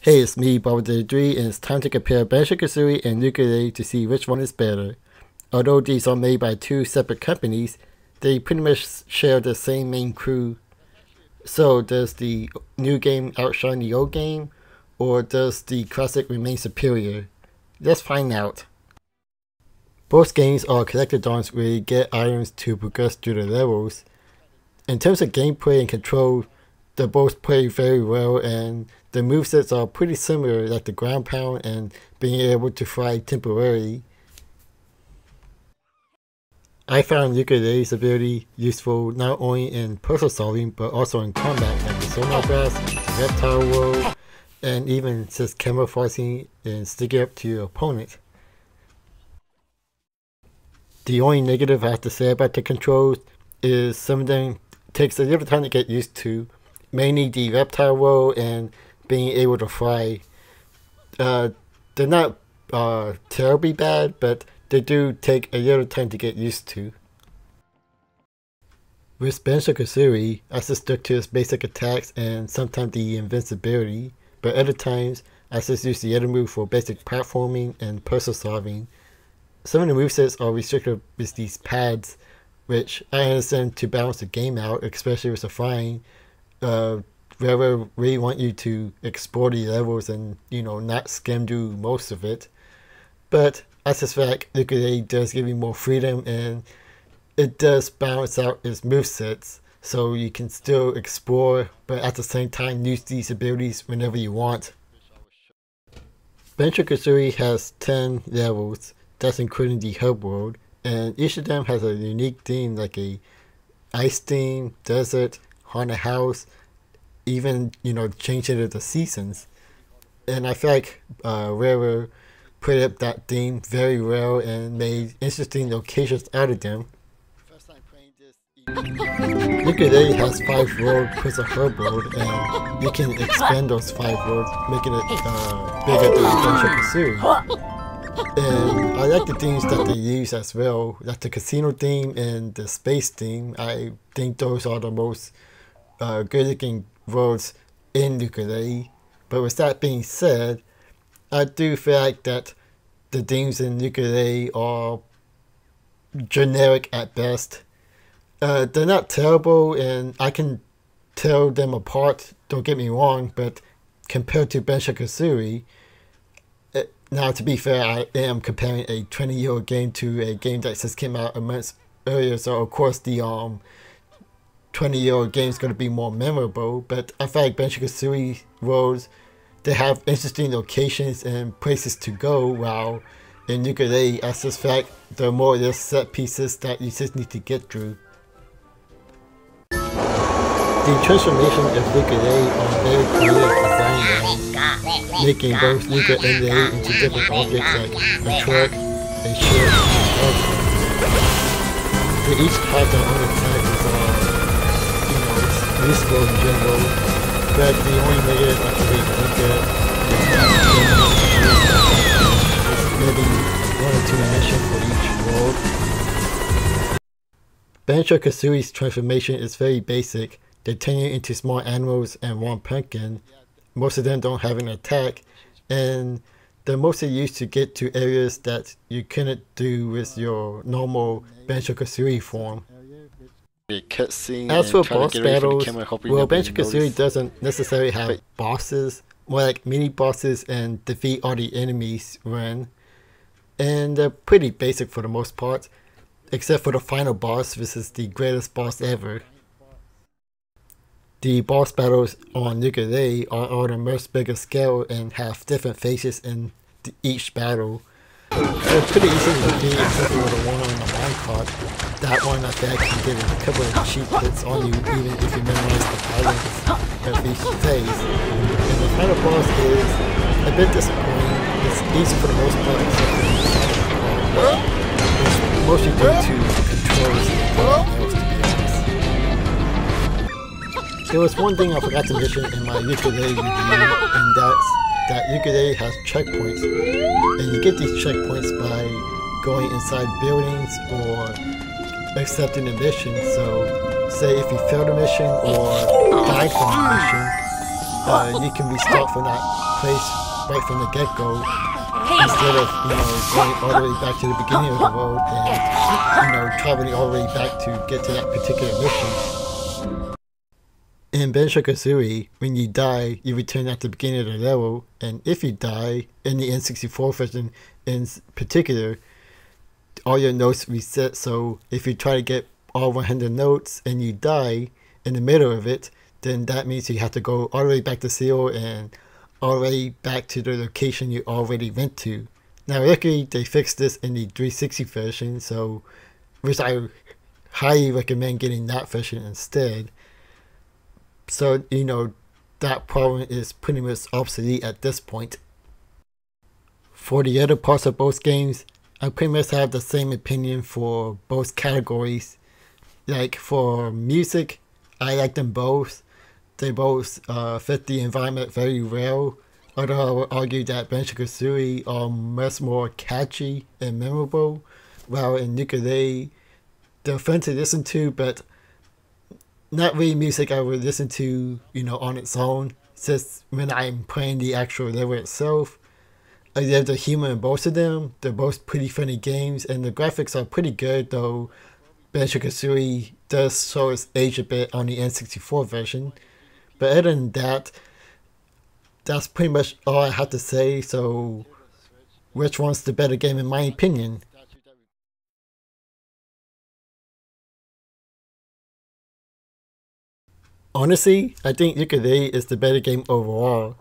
Hey, it's me, Bob3, and it's time to compare Banjo-Kazooie and Yooka-Laylee to see which one is better. Although these are made by two separate companies, they pretty much share the same main crew. So does the new game outshine the old game, or does the classic remain superior? Let's find out. Both games are collectathons where you get items to progress through the levels. In terms of gameplay and control, they both play very well, and the movesets are pretty similar, like the ground pound and being able to fly temporarily. I found Yooka-Laylee's ability useful not only in puzzle solving but also in combat, like the sonar blast, the reptile roll, and even just camouflaging and sticking up to your opponent. The only negative I have to say about the controls is some of them takes a little time to get used to, mainly the reptile roll and being able to fly. They're not terribly bad, but they do take a little time to get used to. With Banjo-Kazooie, I just stuck to its basic attacks and sometimes the invincibility, but other times I just use the other move for basic platforming and puzzle solving. Some of the movesets are restricted with these pads, which I understand to balance the game out, especially with the flying. Railroad really want you to explore the levels and, not skim through most of it. But I suspect Yooka-Laylee does give you more freedom, and it does balance out its movesets, so you can still explore, but at the same time use these abilities whenever you want. Banjo-Kazooie has 10 levels, that's including the hub world, and each of them has a unique theme, like a ice theme, desert, haunted house, even changing it to the seasons. And I feel like Rare put up that theme very well and made interesting locations out of them. Yooka-Laylee has 5 worlds plus a hub world, and you can expand those 5 worlds, making it bigger than Banjo-Kazooie. And I like the themes that they use as well, like the casino theme and the space theme. I think those are the most good looking worlds in Yooka-Laylee. But with that being said, I do feel like that the themes in Yooka-Laylee are generic at best. They're not terrible, and I can tell them apart, don't get me wrong, but compared to Banjo-Kazooie, now to be fair, I am comparing a 20-year-old game to a game that just came out a month earlier, so of course the 20-year-old game is going to be more memorable, but I feel like Banjo-Kazooie worlds, they have interesting locations and places to go, while in Yooka-Laylee, I suspect there are more or less set pieces that you just need to get through. The transformation of Yooka-Laylee are very creative design, making both Yooka and Laylee into different objects like a truck, a ship, and they each have their own attacks, it's useful in general, but the only negative I can look at is maybe 1 or 2 missions for each world. Banjo-Kazooie's transformation is very basic. They turn you into small animals and 1 pumpkin. Most of them don't have an attack, and they're mostly used to get to areas that you couldn't do with your normal Banjo-Kazooie form. As for boss battles, well, Banjo-Kazooie doesn't necessarily have bosses, more like mini bosses and defeat all the enemies run. And they're pretty basic for the most part, except for the final boss, which is the greatest boss ever. The boss battles on Yooka-Laylee are on a much bigger scale and have different phases in each battle. They're pretty easy to defeat except for the one on the minecart. That one I think can get a couple of cheap hits on you even if you memorize the items of each phase. And the final boss is a bit disappointing. It's easy for the most part except for the final part. It's mostly due to controls and everything else, to be honest. There was one thing I forgot to mention in my Yooka-Laylee review, and that's that Yooka-Laylee has checkpoints, and you get these checkpoints by going inside buildings or accepting a mission. So say if you failed a mission or died from a mission, you can restart from that place right from the get-go instead of, going all the way back to the beginning of the world and, traveling all the way back to get to that particular mission. In Banjo-Kazooie, when you die, you return at the beginning of the level, and if you die, in the N64 version in particular, all your notes reset, so if you try to get all 100 notes and you die in the middle of it, then that means you have to go all the way back to Seal and all the way back to the location you already went to. Now luckily they fixed this in the 360 version, so which I highly recommend getting that version instead. So that problem is pretty much obsolete at this point. For the other parts of both games, I pretty much have the same opinion for both categories. Like for music, I like them both. They both fit the environment very well, although I would argue that Banjo-Kazooie are much more catchy and memorable, while in Yooka-Laylee, they're fun to listen to, but not really music I would listen to, on its own, just when I'm playing the actual level itself. I love the humor in both of them. They're both pretty funny games, and the graphics are pretty good, though Banjo-Kazooie does show its age a bit on the N64 version. But other than that, that's pretty much all I have to say, so which one's the better game in my opinion? Honestly, I think Yooka-Laylee is the better game overall.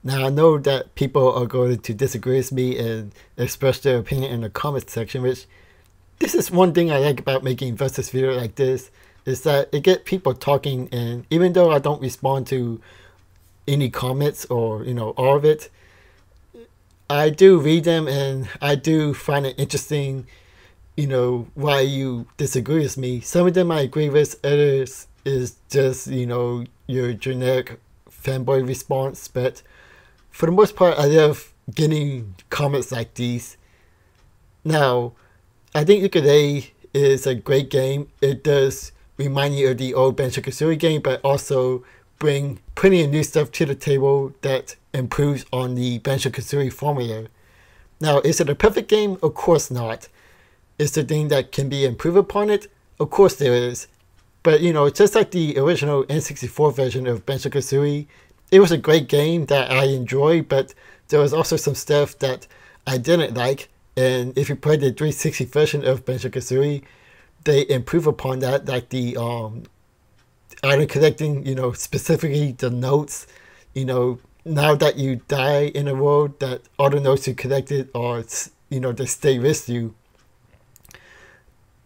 Now I know that people are going to disagree with me and express their opinion in the comments section, which this is one thing I like about making versus video like this, is that it gets people talking, and even though I don't respond to any comments or all of it, I do read them and I do find it interesting, why you disagree with me. Some of them I agree with, others is just, your generic fanboy response, but for the most part, I love getting comments like these. Now, I think Yooka-Laylee is a great game. It does remind you of the old Banjo-Kazooie game, but also bring plenty of new stuff to the table that improves on the Banjo-Kazooie formula. Now, is it a perfect game? Of course not. Is there thing that can be improved upon it? Of course there is. But, just like the original N64 version of Banjo-Kazooie, it was a great game that I enjoyed, but there was also some stuff that I didn't like. And if you play the 360 version of Banjo-Kazooie, they improve upon that, like the item collecting, specifically the notes. Now that you die in a world, that all the notes you collected are, they stay with you.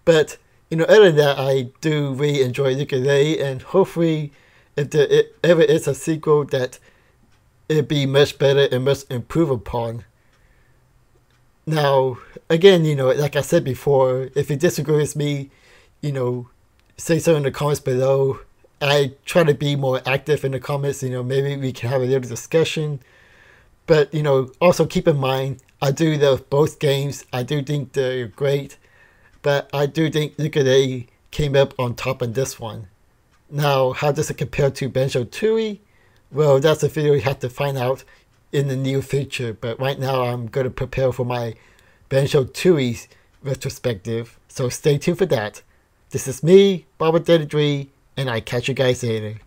But, other than that, I do really enjoy Yooka-Laylee, and hopefully if there ever is a sequel, that it'd be much better and much improved upon. Now, again, like I said before, if you disagree with me, say so in the comments below. I try to be more active in the comments, maybe we can have a little discussion. But, also keep in mind, I do love both games. I do think they're great, but I do think Yooka-Laylee came up on top in this one. Now, how does it compare to Banjo-Tooie? Well, that's a video you have to find out in the near future, but right now I'm going to prepare for my Banjo-Tooie retrospective, so stay tuned for that. This is me, Baba33, and I catch you guys later.